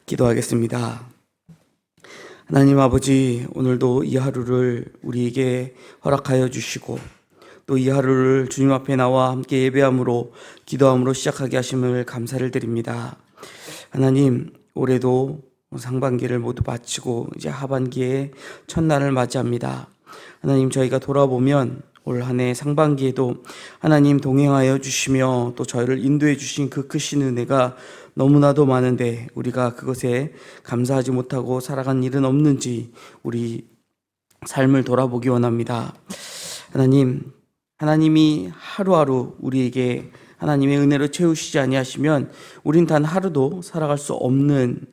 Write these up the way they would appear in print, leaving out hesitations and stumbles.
기도하겠습니다. 하나님 아버지, 오늘도 이 하루를 우리에게 허락하여 주시고 또 이 하루를 주님 앞에 나와 함께 예배함으로 기도함으로 시작하게 하심을 감사를 드립니다. 하나님, 올해도 상반기를 모두 마치고 이제 하반기의 첫날을 맞이합니다. 하나님, 저희가 돌아보면 올 한 해 상반기에도 하나님 동행하여 주시며 또 저희를 인도해 주신 그 크신 은혜가 너무나도 많은데 우리가 그것에 감사하지 못하고 살아간 일은 없는지 우리 삶을 돌아보기 원합니다. 하나님이 하루하루 우리에게 하나님의 은혜로 채우시지 아니하시면 우린 단 하루도 살아갈 수 없는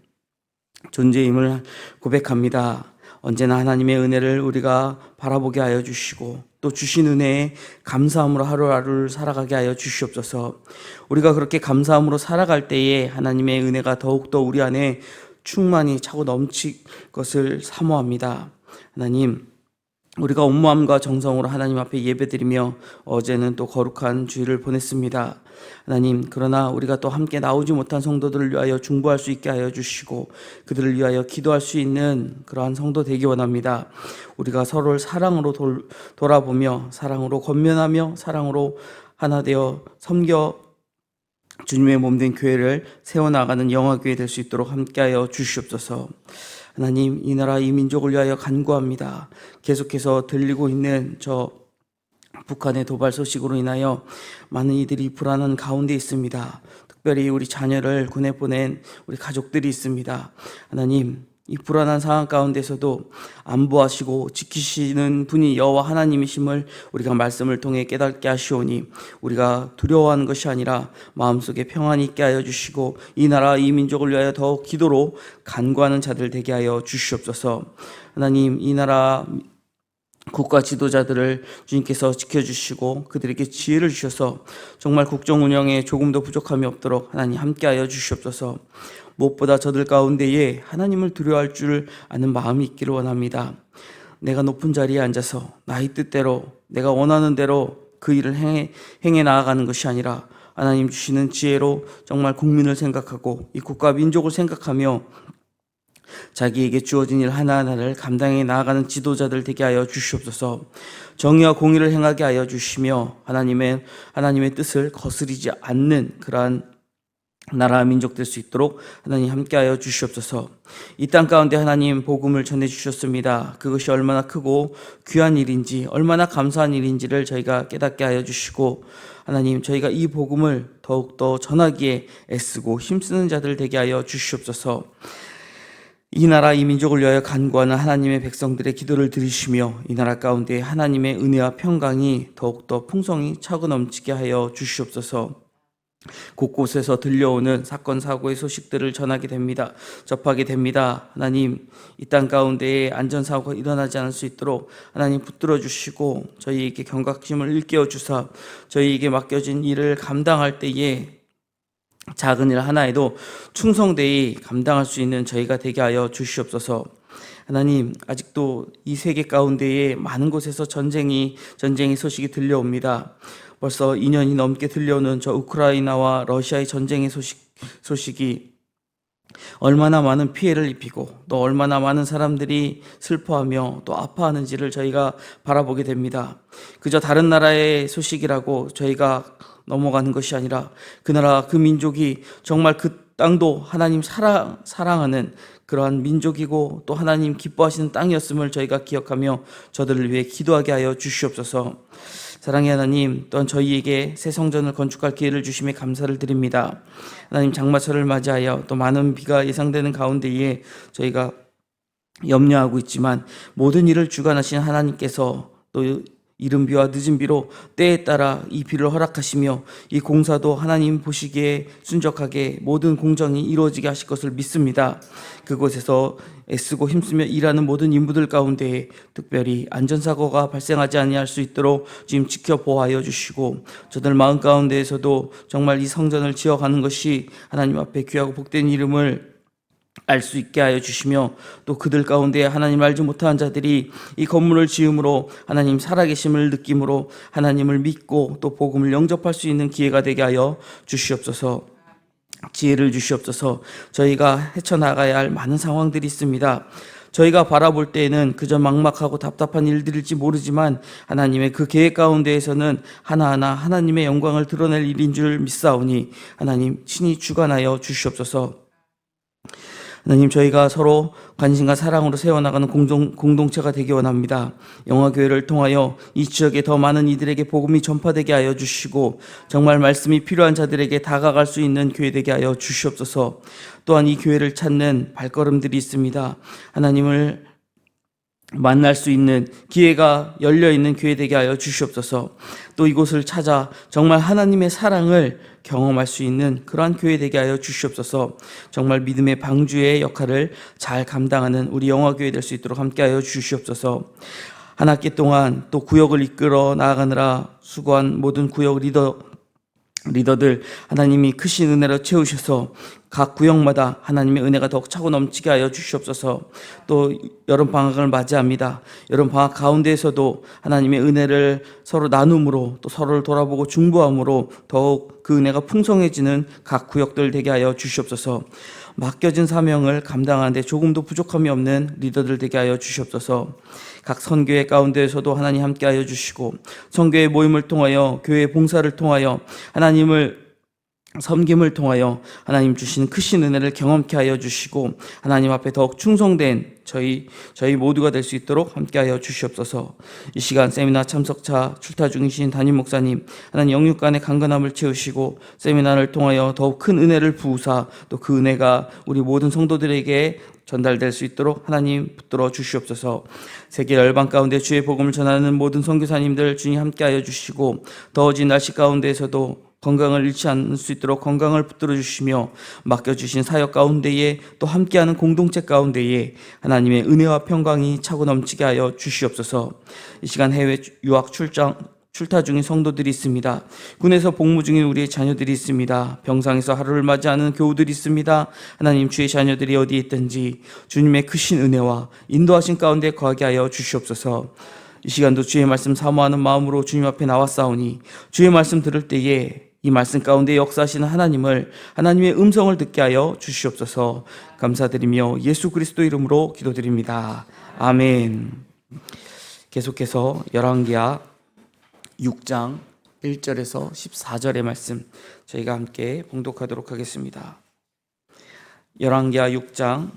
존재임을 고백합니다. 언제나 하나님의 은혜를 우리가 바라보게 하여 주시고 또 주신 은혜에 감사함으로 하루하루를 살아가게 하여 주시옵소서. 우리가 그렇게 감사함으로 살아갈 때에 하나님의 은혜가 더욱더 우리 안에 충만히 차고 넘칠 것을 사모합니다. 하나님, 우리가 온 마음과 정성으로 하나님 앞에 예배드리며 어제는 또 거룩한 주일을 보냈습니다. 하나님, 그러나 우리가 또 함께 나오지 못한 성도들을 위하여 중보할 수 있게 하여 주시고 그들을 위하여 기도할 수 있는 그러한 성도 되기 원합니다. 우리가 서로를 사랑으로 돌아보며 사랑으로 권면하며 사랑으로 하나 되어 섬겨 주님의 몸된 교회를 세워나가는 영화교회 될 수 있도록 함께하여 주시옵소서. 하나님, 이 나라 이 민족을 위하여 간구합니다. 계속해서 들리고 있는 저 북한의 도발 소식으로 인하여 많은 이들이 불안한 가운데 있습니다. 특별히 우리 자녀를 군에 보낸 우리 가족들이 있습니다. 하나님, 이 불안한 상황 가운데서도 안보하시고 지키시는 분이 여호와 하나님이심을 우리가 말씀을 통해 깨닫게 하시오니 우리가 두려워하는 것이 아니라 마음속에 평안이 있게 하여 주시고 이 나라 이 민족을 위하여 더욱 기도로 간구하는 자들 되게 하여 주시옵소서. 하나님, 이 나라 국가 지도자들을 주님께서 지켜주시고 그들에게 지혜를 주셔서 정말 국정 운영에 조금도 부족함이 없도록 하나님 함께하여 주시옵소서. 무엇보다 저들 가운데에 하나님을 두려워할 줄 아는 마음이 있기를 원합니다. 내가 높은 자리에 앉아서 나의 뜻대로 내가 원하는 대로 그 일을 행해 나아가는 것이 아니라 하나님 주시는 지혜로 정말 국민을 생각하고 이 국가 민족을 생각하며 자기에게 주어진 일 하나하나를 감당해 나아가는 지도자들 되게 하여 주시옵소서. 정의와 공의를 행하게 하여 주시며 하나님의 뜻을 거스리지 않는 그러한 나라 민족 될 수 있도록 하나님 함께하여 주시옵소서. 이 땅 가운데 하나님 복음을 전해주셨습니다. 그것이 얼마나 크고 귀한 일인지 얼마나 감사한 일인지를 저희가 깨닫게 하여 주시고 하나님, 저희가 이 복음을 더욱더 전하기에 애쓰고 힘쓰는 자들 되게 하여 주시옵소서. 이 나라 이 민족을 위하여 간구하는 하나님의 백성들의 기도를 들으시며 이 나라 가운데 하나님의 은혜와 평강이 더욱더 풍성히 차고 넘치게 하여 주시옵소서. 곳곳에서 들려오는 사건 사고의 소식들을 접하게 됩니다. 하나님, 이 땅 가운데에 안전사고가 일어나지 않을 수 있도록 하나님 붙들어 주시고 저희에게 경각심을 일깨워 주사 저희에게 맡겨진 일을 감당할 때에 작은 일 하나에도 충성되이 감당할 수 있는 저희가 되게 하여 주시옵소서. 하나님, 아직도 이 세계 가운데에 많은 곳에서 전쟁의 소식이 들려옵니다. 벌써 2년이 넘게 들려오는 저 우크라이나와 러시아의 전쟁의 소식이 얼마나 많은 피해를 입히고 또 얼마나 많은 사람들이 슬퍼하며 또 아파하는지를 저희가 바라보게 됩니다. 그저 다른 나라의 소식이라고 저희가 넘어가는 것이 아니라 그 나라 그 민족이 정말 그 땅도 하나님 사랑하는 그러한 민족이고 또 하나님 기뻐하시는 땅이었음을 저희가 기억하며 저들을 위해 기도하게 하여 주시옵소서. 사랑의 하나님, 또한 저희에게 새 성전을 건축할 기회를 주심에 감사를 드립니다. 하나님, 장마철을 맞이하여 또 많은 비가 예상되는 가운데에 저희가 염려하고 있지만 모든 일을 주관하신 하나님께서 또 이른 비와 늦은 비로 때에 따라 이 비를 허락하시며 이 공사도 하나님 보시기에 순적하게 모든 공정이 이루어지게 하실 것을 믿습니다. 그곳에서 애쓰고 힘쓰며 일하는 모든 인부들 가운데 특별히 안전사고가 발생하지 아니할 수 있도록 지금 지켜보호하여 주시고 저들 마음 가운데에서도 정말 이 성전을 지어가는 것이 하나님 앞에 귀하고 복된 이름을 알 수 있게 하여 주시며 또 그들 가운데 하나님을 알지 못한 자들이 이 건물을 지음으로 하나님 살아계심을 느낌으로 하나님을 믿고 또 복음을 영접할 수 있는 기회가 되게 하여 주시옵소서. 지혜를 주시옵소서. 저희가 헤쳐나가야 할 많은 상황들이 있습니다. 저희가 바라볼 때에는 그저 막막하고 답답한 일들일지 모르지만 하나님의 그 계획 가운데에서는 하나하나 하나님의 영광을 드러낼 일인 줄 믿사오니 하나님 친히 주관하여 주시옵소서. 하나님, 저희가 서로 관심과 사랑으로 세워나가는 공동체가 되기 원합니다. 영화교회를 통하여 이 지역에 더 많은 이들에게 복음이 전파되게 하여 주시고 정말 말씀이 필요한 자들에게 다가갈 수 있는 교회 되게 하여 주시옵소서. 또한 이 교회를 찾는 발걸음들이 있습니다. 하나님을 만날 수 있는 기회가 열려있는 교회 되게 하여 주시옵소서. 또 이곳을 찾아 정말 하나님의 사랑을 경험할 수 있는 그러한 교회 되게 하여 주시옵소서. 정말 믿음의 방주의 역할을 잘 감당하는 우리 영화교회 될 수 있도록 함께 하여 주시옵소서. 한 학기 동안 또 구역을 이끌어 나아가느라 수고한 모든 구역 리더들 하나님이 크신 은혜로 채우셔서 각 구역마다 하나님의 은혜가 더욱 차고 넘치게 하여 주시옵소서. 또 여름방학을 맞이합니다. 여름방학 가운데에서도 하나님의 은혜를 서로 나눔으로 또 서로를 돌아보고 중보함으로 더욱 그 은혜가 풍성해지는 각 구역들 되게 하여 주시옵소서. 맡겨진 사명을 감당하는데 조금도 부족함이 없는 리더들 되게 하여 주시옵소서. 각 선교회 가운데에서도 하나님 함께 하여 주시고 선교회 모임을 통하여 교회 봉사를 통하여 하나님을 섬김을 통하여 하나님 주신 크신 은혜를 경험케 하여 주시고 하나님 앞에 더욱 충성된 저희 모두가 될 수 있도록 함께하여 주시옵소서. 이 시간 세미나 참석차 출타 중이신 담임 목사님 하나님 영육간의 강건함을 채우시고 세미나를 통하여 더욱 큰 은혜를 부으사 또 그 은혜가 우리 모든 성도들에게 전달될 수 있도록 하나님 붙들어 주시옵소서. 세계 열방 가운데 주의 복음을 전하는 모든 선교사님들 주님 함께하여 주시고 더워진 날씨 가운데에서도 건강을 잃지 않을 수 있도록 건강을 붙들어 주시며 맡겨주신 사역 가운데에 또 함께하는 공동체 가운데에 하나님의 은혜와 평강이 차고 넘치게 하여 주시옵소서. 이 시간 해외 유학 출타 중인 성도들이 있습니다. 군에서 복무 중인 우리의 자녀들이 있습니다. 병상에서 하루를 맞이하는 교우들이 있습니다. 하나님 주의 자녀들이 어디에 있든지 주님의 크신 은혜와 인도하신 가운데 거하게 하여 주시옵소서. 이 시간도 주의 말씀 사모하는 마음으로 주님 앞에 나왔사오니 주의 말씀 들을 때에 이 말씀 가운데 역사하시는 하나님의 음성을 듣게 하여 주시옵소서. 감사드리며 예수 그리스도 이름으로 기도드립니다. 아멘. 계속해서 열왕기하 6장 1절에서 14절의 말씀 저희가 함께 봉독하도록 하겠습니다. 열왕기하 6장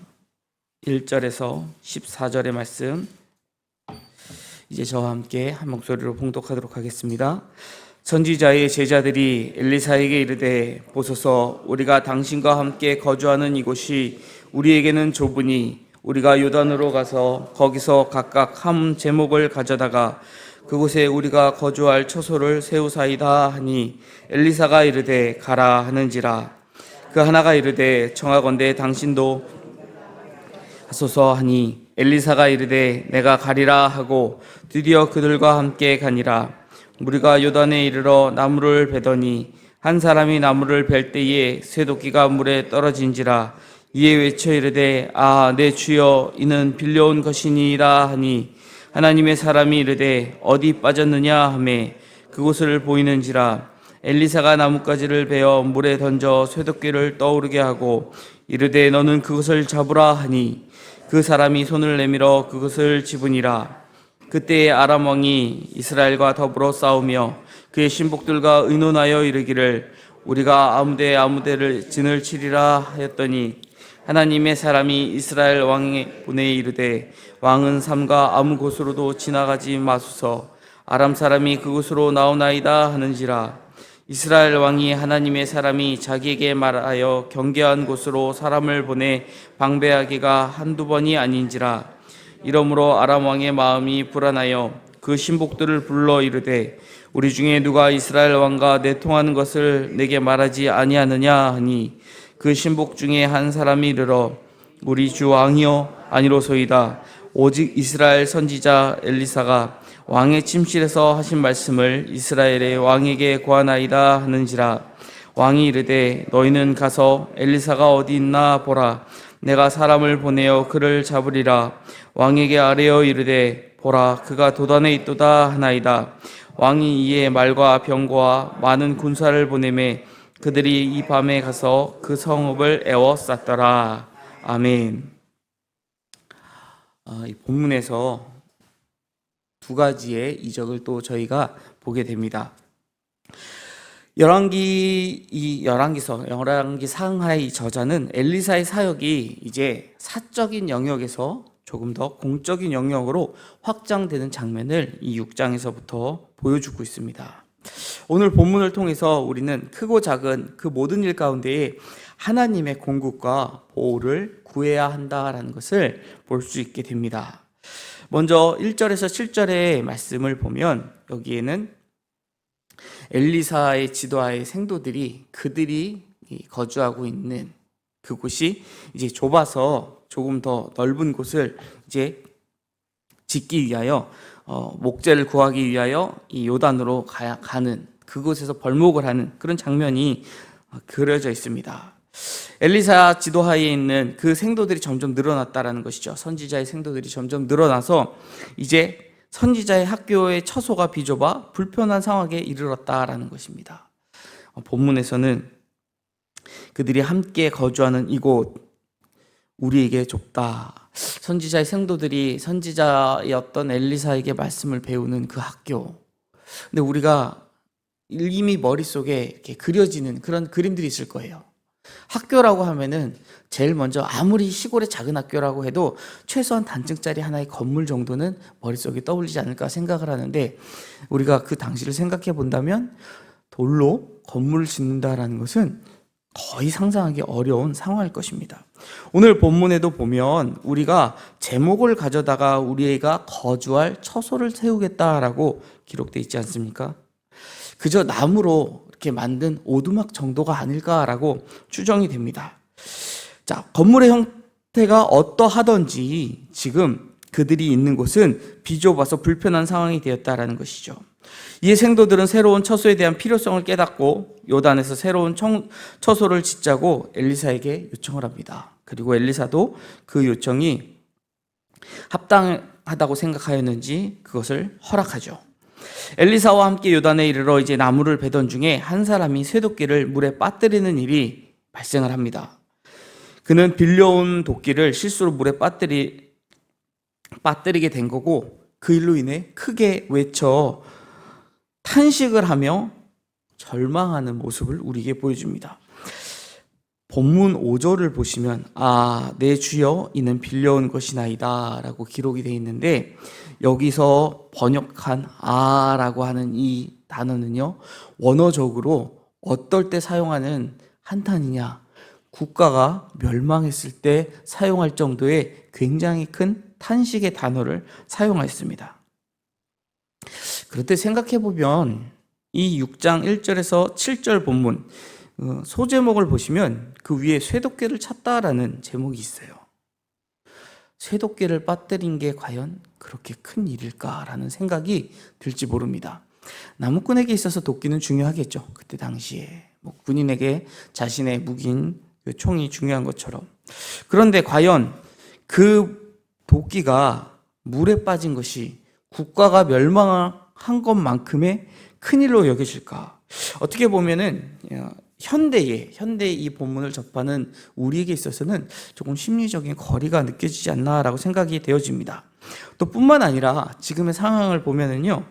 1절에서 14절의 말씀 이제 저와 함께 한 목소리로 봉독하도록 하겠습니다. 선지자의 제자들이 엘리사에게 이르되 보소서 우리가 당신과 함께 거주하는 이곳이 우리에게는 좁으니 우리가 요단으로 가서 거기서 각각 한 제목을 가져다가 그곳에 우리가 거주할 처소를 세우사이다 하니 엘리사가 이르되 가라 하는지라. 그 하나가 이르되 청하건대 당신도 하소서 하니 엘리사가 이르되 내가 가리라 하고 드디어 그들과 함께 가니라. 우리가 요단에 이르러 나무를 베더니 한 사람이 나무를 벨 때에 쇠도끼가 물에 떨어진지라. 이에 외쳐 이르되 아 내 주여 이는 빌려온 것이니이다 하니 하나님의 사람이 이르되 어디 빠졌느냐 하매 그곳을 보이는지라. 엘리사가 나뭇가지를 베어 물에 던져 쇠도끼를 떠오르게 하고 이르되 너는 그것을 잡으라 하니 그 사람이 손을 내밀어 그것을 집으니라. 그때에 아람 왕이 이스라엘과 더불어 싸우며 그의 신복들과 의논하여 이르기를 우리가 아무데를 진을 치리라 하였더니 하나님의 사람이 이스라엘 왕에 보내 이르되 왕은 삼가 아무 곳으로도 지나가지 마소서. 아람 사람이 그곳으로 나오나이다 하는지라. 이스라엘 왕이 하나님의 사람이 자기에게 말하여 경계한 곳으로 사람을 보내 방배하기가 한두 번이 아닌지라. 이러므로 아람 왕의 마음이 불안하여 그 신복들을 불러 이르되 우리 중에 누가 이스라엘 왕과 내통하는 것을 내게 말하지 아니하느냐 하니 그 신복 중에 한 사람이 이르러 우리 주 왕이여 아니로소이다. 오직 이스라엘 선지자 엘리사가 왕의 침실에서 하신 말씀을 이스라엘의 왕에게 고하나이다 하는지라. 왕이 이르되 너희는 가서 엘리사가 어디 있나 보라. 내가 사람을 보내어 그를 잡으리라. 왕에게 아뢰어 이르되 보라 그가 도단에 있도다 하나이다. 왕이 이에 말과 병거와 많은 군사를 보내매 그들이 이 밤에 가서 그 성읍을 에워쌌더라. 아멘. 이 본문에서 두 가지의 이적을 또 저희가 보게 됩니다. 열왕기 상하의 저자는 엘리사의 사역이 이제 사적인 영역에서 조금 더 공적인 영역으로 확장되는 장면을 이 6장에서부터 보여주고 있습니다. 오늘 본문을 통해서 우리는 크고 작은 그 모든 일 가운데에 하나님의 공급과 보호를 구해야 한다라는 것을 볼 수 있게 됩니다. 먼저 1절에서 7절의 말씀을 보면 여기에는 엘리사의 지도하에 생도들이 그들이 거주하고 있는 그곳이 이제 좁아서 조금 더 넓은 곳을 이제 짓기 위하여 목재를 구하기 위하여 이 요단으로 가는 그곳에서 벌목을 하는 그런 장면이 그려져 있습니다. 엘리사 지도하에 있는 그 생도들이 점점 늘어났다라는 것이죠. 선지자의 생도들이 점점 늘어나서 이제 선지자의 학교의 처소가 비좁아 불편한 상황에 이르렀다라는 것입니다. 본문에서는 그들이 함께 거주하는 이곳 우리에게 좁다. 선지자의 생도들이 선지자였던 엘리사에게 말씀을 배우는 그 학교. 근데 우리가 이미 머릿속에 이렇게 그려지는 그런 그림들이 있을 거예요. 학교라고 하면은 제일 먼저 아무리 시골의 작은 학교라고 해도 최소한 단층짜리 하나의 건물 정도는 머릿속에 떠올리지 않을까 생각을 하는데 우리가 그 당시를 생각해 본다면 돌로 건물을 짓는다라는 것은 거의 상상하기 어려운 상황일 것입니다. 오늘 본문에도 보면 우리가 제목을 가져다가 우리가 거주할 처소를 세우겠다라고 기록되어 있지 않습니까? 그저 나무로 이렇게 만든 오두막 정도가 아닐까라고 추정이 됩니다. 자, 건물의 형태가 어떠하던지 지금 그들이 있는 곳은 비좁아서 불편한 상황이 되었다라는 것이죠. 이에 생도들은 새로운 처소에 대한 필요성을 깨닫고 요단에서 새로운 처소를 짓자고 엘리사에게 요청을 합니다. 그리고 엘리사도 그 요청이 합당하다고 생각하였는지 그것을 허락하죠. 엘리사와 함께 요단에 이르러 이제 나무를 베던 중에 한 사람이 쇠도끼를 물에 빠뜨리는 일이 발생을 합니다. 그는 빌려온 도끼를 실수로 물에 빠뜨리게 된 거고 그 일로 인해 크게 외쳐 탄식을 하며 절망하는 모습을 우리에게 보여줍니다. 본문 5절을 보시면 내 주여 이는 빌려온 것이나이다 라고 기록이 되어 있는데 여기서 번역한 라고 하는 이 단어는요 원어적으로 어떨 때 사용하는 한탄이냐 국가가 멸망했을 때 사용할 정도의 굉장히 큰 탄식의 단어를 사용하였습니다. 그런데 생각해보면 이 6장 1절에서 7절 본문 소제목을 보시면 그 위에 쇠도끼를 찼다라는 제목이 있어요. 쇠도끼를 빠뜨린 게 과연 그렇게 큰 일일까라는 생각이 들지 모릅니다. 나무꾼에게 있어서 도끼는 중요하겠죠. 그때 당시에 군인에게 자신의 무기인 그 총이 중요한 것처럼. 그런데 과연 그 도끼가 물에 빠진 것이 국가가 멸망한 것만큼의 큰일로 여겨질까? 어떻게 보면은 현대의 이 본문을 접하는 우리에게 있어서는 조금 심리적인 거리가 느껴지지 않나라고 생각이 되어집니다. 또 뿐만 아니라 지금의 상황을 보면은요,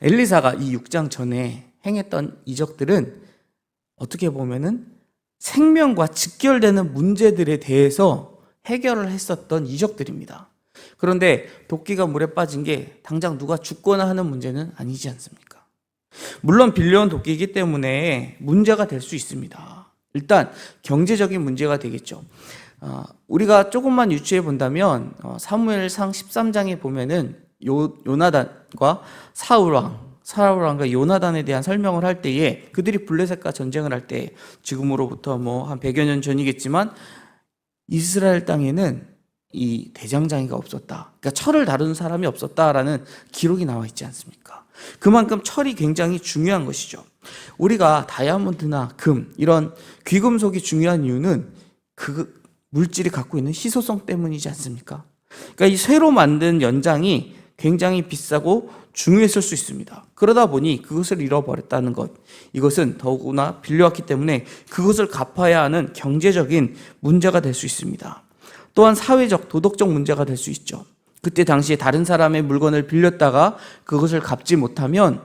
엘리사가 이 6장 전에 행했던 이적들은 어떻게 보면은 생명과 직결되는 문제들에 대해서 해결을 했었던 이적들입니다. 그런데 도끼가 물에 빠진 게 당장 누가 죽거나 하는 문제는 아니지 않습니까? 물론 빌려온 도끼이기 때문에 문제가 될 수 있습니다. 일단 경제적인 문제가 되겠죠. 우리가 조금만 유추해 본다면 사무엘상 13장에 보면은 요나단과 사울왕과 요나단에 대한 설명을 할 때에 그들이 블레셋과 전쟁을 할 때 지금으로부터 한 100여 년 전이겠지만 이스라엘 땅에는 이 대장장이가 없었다. 그러니까 철을 다루는 사람이 없었다라는 기록이 나와 있지 않습니까? 그만큼 철이 굉장히 중요한 것이죠. 우리가 다이아몬드나 금 이런 귀금속이 중요한 이유는 그 물질이 갖고 있는 희소성 때문이지 않습니까? 그러니까 이 쇠로 만든 연장이 굉장히 비싸고 중요했을 수 있습니다. 그러다 보니 그것을 잃어버렸다는 것, 이것은 더구나 빌려왔기 때문에 그것을 갚아야 하는 경제적인 문제가 될 수 있습니다. 또한 사회적, 도덕적 문제가 될 수 있죠. 그때 당시에 다른 사람의 물건을 빌렸다가 그것을 갚지 못하면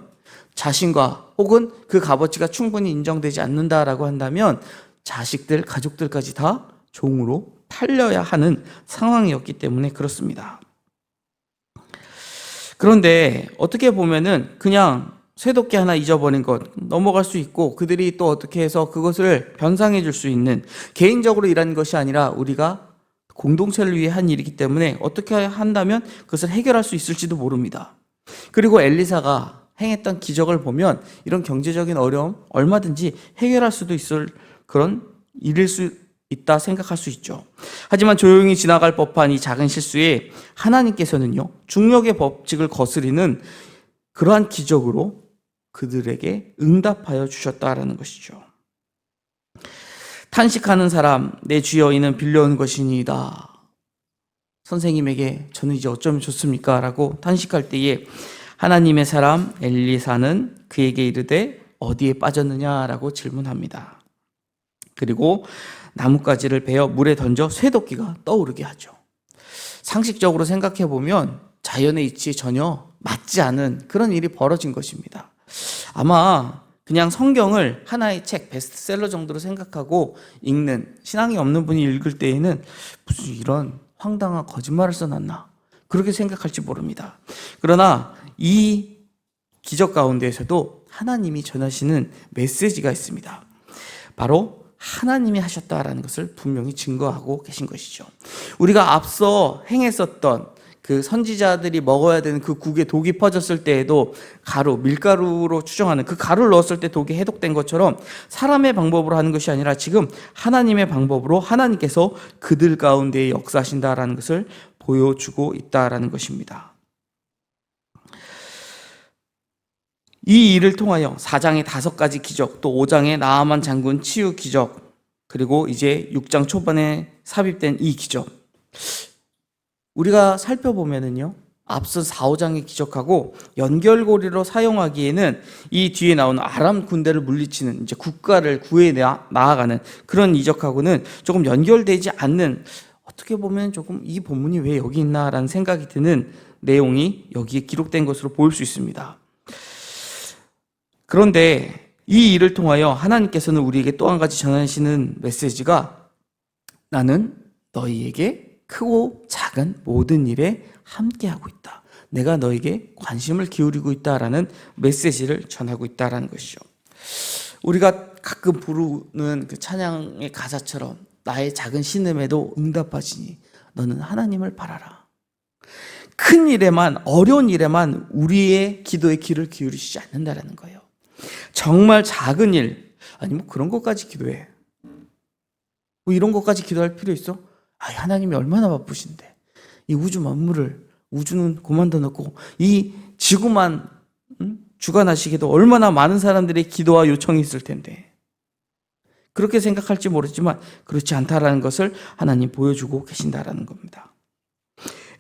자신과 혹은 그 값어치가 충분히 인정되지 않는다라고 한다면 자식들, 가족들까지 다 종으로 팔려야 하는 상황이었기 때문에 그렇습니다. 그런데 어떻게 보면은 그냥 쇠도끼 하나 잊어버린 것 넘어갈 수 있고, 그들이 또 어떻게 해서 그것을 변상해 줄 수 있는, 개인적으로 일한 것이 아니라 우리가 공동체를 위해 한 일이기 때문에 어떻게 한다면 그것을 해결할 수 있을지도 모릅니다. 그리고 엘리사가 행했던 기적을 보면 이런 경제적인 어려움 얼마든지 해결할 수도 있을 그런 일일 수 있다 생각할 수 있죠. 하지만 조용히 지나갈 법한 이 작은 실수에 하나님께서는요, 중력의 법칙을 거스리는 그러한 기적으로 그들에게 응답하여 주셨다라는 것이죠. 탄식하는 사람, 내 주여 이는 빌려온 것이니이다. 선생님에게 저는 이제 어쩌면 좋습니까? 라고 탄식할 때에 하나님의 사람 엘리사는 그에게 이르되 어디에 빠졌느냐라고 질문합니다. 그리고 나뭇가지를 베어 물에 던져 쇠도끼가 떠오르게 하죠. 상식적으로 생각해 보면 자연의 이치에 전혀 맞지 않은 그런 일이 벌어진 것입니다. 아마 그냥 성경을 하나의 책, 베스트셀러 정도로 생각하고 읽는, 신앙이 없는 분이 읽을 때에는 무슨 이런 황당한 거짓말을 써놨나, 그렇게 생각할지 모릅니다. 그러나 이 기적 가운데에서도 하나님이 전하시는 메시지가 있습니다. 바로 하나님이 하셨다라는 것을 분명히 증거하고 계신 것이죠. 우리가 앞서 행했었던 그 선지자들이 먹어야 되는 그 국에 독이 퍼졌을 때에도 가루, 밀가루로 추정하는 그 가루를 넣었을 때 독이 해독된 것처럼 사람의 방법으로 하는 것이 아니라 지금 하나님의 방법으로 하나님께서 그들 가운데 역사하신다라는 것을 보여주고 있다라는 것입니다. 이 일을 통하여 4장의 5가지 기적, 또 5장의 나아만 장군 치유 기적, 그리고 이제 6장 초반에 삽입된 이 기적, 우리가 살펴보면은요, 앞선 4, 5장의 기적하고 연결고리로 사용하기에는 이 뒤에 나오는 아람 군대를 물리치는, 이제 국가를 구해 나아가는 그런 이적하고는 조금 연결되지 않는, 어떻게 보면 조금 이 본문이 왜 여기 있나라는 생각이 드는 내용이 여기에 기록된 것으로 보일 수 있습니다. 그런데 이 일을 통하여 하나님께서는 우리에게 또 한 가지 전하시는 메시지가, 나는 너희에게 크고 작은 모든 일에 함께하고 있다. 내가 너에게 관심을 기울이고 있다라는 메시지를 전하고 있다라는 것이죠. 우리가 가끔 부르는 그 찬양의 가사처럼 나의 작은 신음에도 응답하시니 너는 하나님을 바라라. 큰 일에만, 어려운 일에만 우리의 기도의 귀를 기울이시지 않는다라는 거예요. 정말 작은 일, 아니 뭐 그런 것까지 기도해. 뭐 이런 것까지 기도할 필요 있어? 하나님이 얼마나 바쁘신데 이 우주 만물을, 우주는 고만둬 놓고 이 지구만 주관하시기도 얼마나 많은 사람들의 기도와 요청이 있을 텐데, 그렇게 생각할지 모르지만 그렇지 않다라는 것을 하나님 보여주고 계신다라는 겁니다.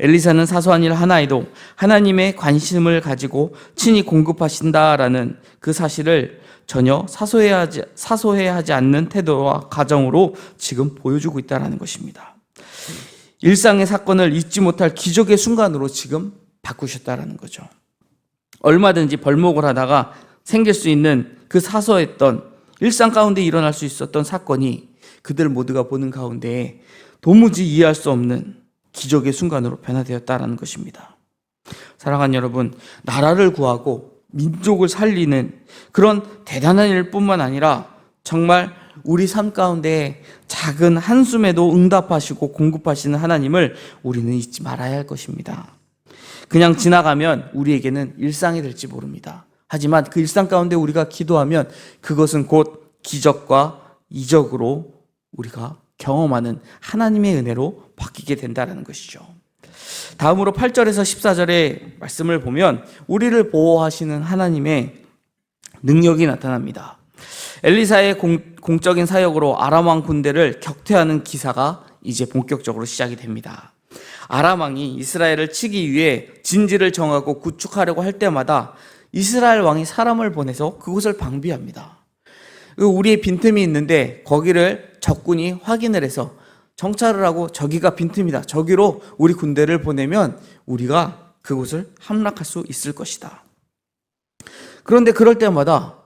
엘리사는 사소한 일 하나에도 하나님의 관심을 가지고 친히 공급하신다라는 그 사실을 전혀 사소해하지 않는 태도와 가정으로 지금 보여주고 있다는 것입니다. 일상의 사건을 잊지 못할 기적의 순간으로 지금 바꾸셨다는 거죠. 얼마든지 벌목을 하다가 생길 수 있는 그 사소했던 일상 가운데 일어날 수 있었던 사건이 그들 모두가 보는 가운데 도무지 이해할 수 없는 기적의 순간으로 변화되었다는 것입니다. 사랑하는 여러분, 나라를 구하고 민족을 살리는 그런 대단한 일뿐만 아니라 정말 우리 삶 가운데 작은 한숨에도 응답하시고 공급하시는 하나님을 우리는 잊지 말아야 할 것입니다. 그냥 지나가면 우리에게는 일상이 될지 모릅니다. 하지만 그 일상 가운데 우리가 기도하면 그것은 곧 기적과 이적으로 우리가 경험하는 하나님의 은혜로 바뀌게 된다는 것이죠. 다음으로 8절에서 14절의 말씀을 보면 우리를 보호하시는 하나님의 능력이 나타납니다. 엘리사의 공적인 사역으로 아람 왕 군대를 격퇴하는 기사가 이제 본격적으로 시작이 됩니다. 아람 왕이 이스라엘을 치기 위해 진지를 정하고 구축하려고 할 때마다 이스라엘 왕이 사람을 보내서 그곳을 방비합니다. 우리의 빈틈이 있는데 거기를 적군이 확인을 해서 정찰을 하고 저기가 빈틈이다, 저기로 우리 군대를 보내면 우리가 그곳을 함락할 수 있을 것이다. 그런데 그럴 때마다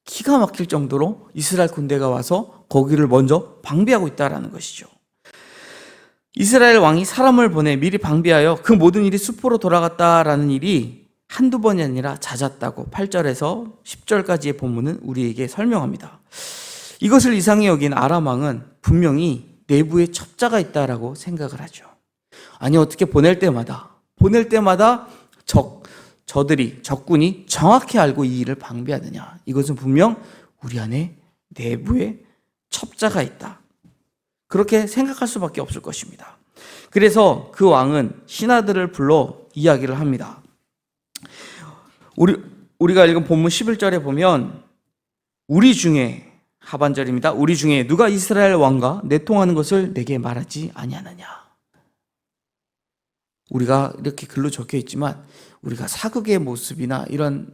기가 막힐 정도로 이스라엘 군대가 와서 거기를 먼저 방비하고 있다는 것이죠. 이스라엘 왕이 사람을 보내 미리 방비하여 그 모든 일이 수포로 돌아갔다라는 일이 한두 번이 아니라 잦았다고 8절에서 10절까지의 본문은 우리에게 설명합니다. 이것을 이상히 여긴 아람 왕은 분명히 내부에 첩자가 있다라고 생각을 하죠. 아니, 어떻게 보낼 때마다 적군이 정확히 알고 이 일을 방비하느냐. 이것은 분명 우리 안에 내부에 첩자가 있다, 그렇게 생각할 수밖에 없을 것입니다. 그래서 그 왕은 신하들을 불러 이야기를 합니다. 우리가 읽은 본문 11절에 보면 우리 중에, 하반절입니다. 우리 중에 누가 이스라엘 왕과 내통하는 것을 내게 말하지 아니하느냐. 우리가 이렇게 글로 적혀 있지만 우리가 사극의 모습이나 이런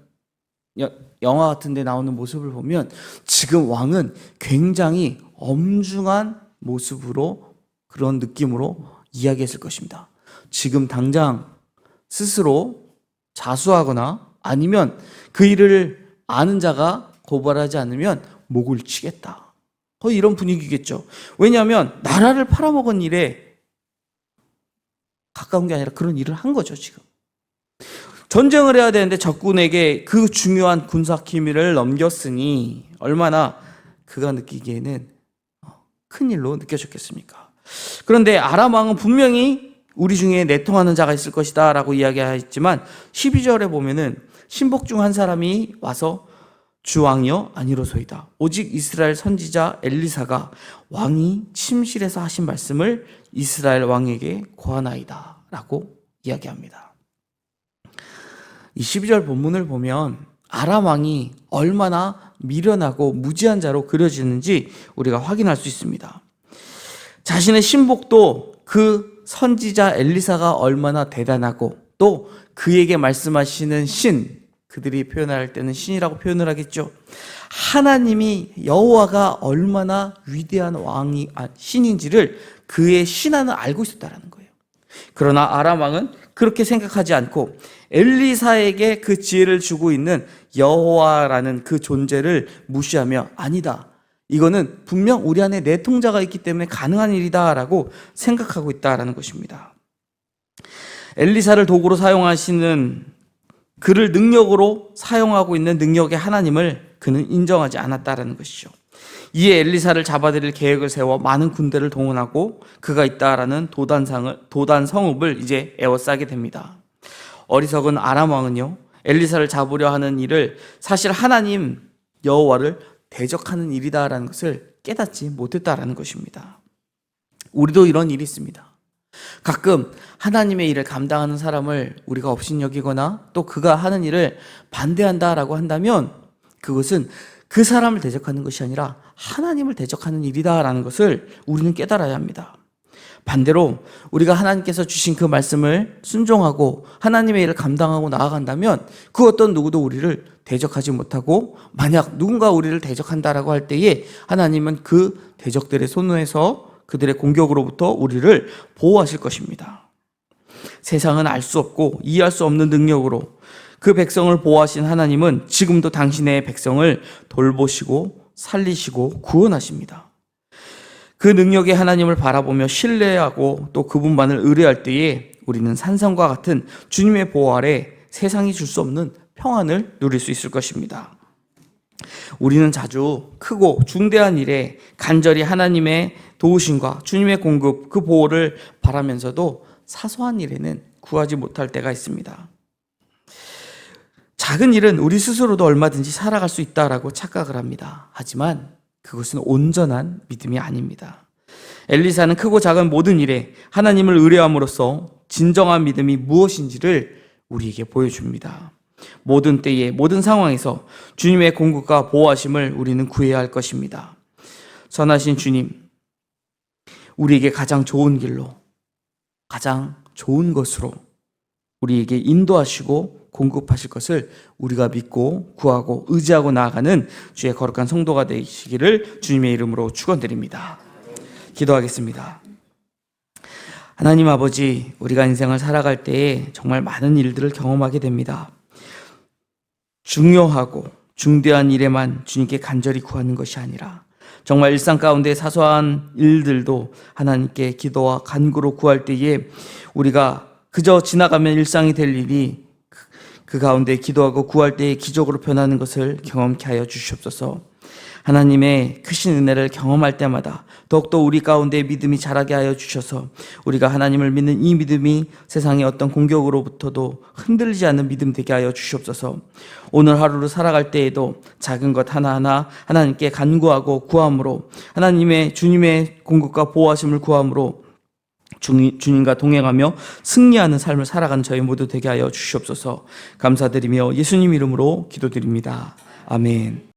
영화 같은 데 나오는 모습을 보면 지금 왕은 굉장히 엄중한 모습으로, 그런 느낌으로 이야기했을 것입니다. 지금 당장 스스로 자수하거나 아니면 그 일을 아는 자가 고발하지 않으면 목을 치겠다, 거의 이런 분위기겠죠. 왜냐하면 나라를 팔아먹은 일에 가까운 게 아니라 그런 일을 한 거죠. 지금 전쟁을 해야 되는데 적군에게 그 중요한 군사 기밀을 넘겼으니 얼마나 그가 느끼기에는 큰 일로 느껴졌겠습니까? 그런데 아람 왕은 분명히 우리 중에 내통하는 자가 있을 것이다 라고 이야기했지만 12절에 보면은 신복 중 한 사람이 와서 주 왕이여 아니로소이다, 오직 이스라엘 선지자 엘리사가 왕이 침실에서 하신 말씀을 이스라엘 왕에게 고하나이다 라고 이야기합니다. 이 12절 본문을 보면 아람 왕이 얼마나 미련하고 무지한 자로 그려지는지 우리가 확인할 수 있습니다. 자신의 신복도 그 선지자 엘리사가 얼마나 대단하고 또 그에게 말씀하시는 신, 그들이 표현할 때는 신이라고 표현을 하겠죠. 하나님이, 여호와가 얼마나 위대한 신인지를 그의 신하는 알고 있었다는 거예요. 그러나 아람 왕은 그렇게 생각하지 않고 엘리사에게 그 지혜를 주고 있는 여호와라는 그 존재를 무시하며 아니다, 이거는 분명 우리 안에 내통자가 있기 때문에 가능한 일이다라고 생각하고 있다라는 것입니다. 엘리사를 도구로 사용하시는, 그를 능력으로 사용하고 있는 능력의 하나님을 그는 인정하지 않았다라는 것이죠. 이에 엘리사를 잡아들일 계획을 세워 많은 군대를 동원하고 그가 있다라는 도단 성읍을 이제 에워싸게 됩니다. 어리석은 아람 왕은요, 엘리사를 잡으려 하는 일을 사실 하나님 여호와를 대적하는 일이다라는 것을 깨닫지 못했다라는 것입니다. 우리도 이런 일이 있습니다. 가끔 하나님의 일을 감당하는 사람을 우리가 업신여기거나 또 그가 하는 일을 반대한다라고 한다면 그것은 그 사람을 대적하는 것이 아니라 하나님을 대적하는 일이다라는 것을 우리는 깨달아야 합니다. 반대로 우리가 하나님께서 주신 그 말씀을 순종하고 하나님의 일을 감당하고 나아간다면 그 어떤 누구도 우리를 대적하지 못하고, 만약 누군가 우리를 대적한다라고 할 때에 하나님은 그 대적들의 손에서, 그들의 공격으로부터 우리를 보호하실 것입니다. 세상은 알 수 없고 이해할 수 없는 능력으로 그 백성을 보호하신 하나님은 지금도 당신의 백성을 돌보시고 살리시고 구원하십니다. 그 능력의 하나님을 바라보며 신뢰하고 또 그분만을 의뢰할 때에 우리는 산성과 같은 주님의 보호 아래 세상이 줄 수 없는 평안을 누릴 수 있을 것입니다. 우리는 자주 크고 중대한 일에 간절히 하나님의 도우심과 주님의 공급, 그 보호를 바라면서도 사소한 일에는 구하지 못할 때가 있습니다. 작은 일은 우리 스스로도 얼마든지 살아갈 수 있다라고 착각을 합니다. 하지만 그것은 온전한 믿음이 아닙니다. 엘리사는 크고 작은 모든 일에 하나님을 의뢰함으로써 진정한 믿음이 무엇인지를 우리에게 보여줍니다. 모든 때에 모든 상황에서 주님의 공급과 보호하심을 우리는 구해야 할 것입니다. 선하신 주님, 우리에게 가장 좋은 길로 가장 좋은 것으로 우리에게 인도하시고 공급하실 것을 우리가 믿고 구하고 의지하고 나아가는 주의 거룩한 성도가 되시기를 주님의 이름으로 축원드립니다. 기도하겠습니다. 하나님 아버지, 우리가 인생을 살아갈 때에 정말 많은 일들을 경험하게 됩니다. 중요하고 중대한 일에만 주님께 간절히 구하는 것이 아니라 정말 일상 가운데 사소한 일들도 하나님께 기도와 간구로 구할 때에 우리가 그저 지나가면 일상이 될 일이 그 가운데 기도하고 구할 때에 기적으로 변하는 것을 경험케 하여 주시옵소서. 하나님의 크신 은혜를 경험할 때마다 더욱더 우리 가운데 믿음이 자라게 하여 주셔서 우리가 하나님을 믿는 이 믿음이 세상의 어떤 공격으로부터도 흔들리지 않는 믿음 되게 하여 주시옵소서. 오늘 하루를 살아갈 때에도 작은 것 하나하나 하나님께 간구하고 구함으로 하나님의 주님의 공급과 보호하심을 구함으로 주님과 동행하며 승리하는 삶을 살아가는 저희 모두 되게 하여 주시옵소서. 감사드리며 예수님 이름으로 기도드립니다. 아멘.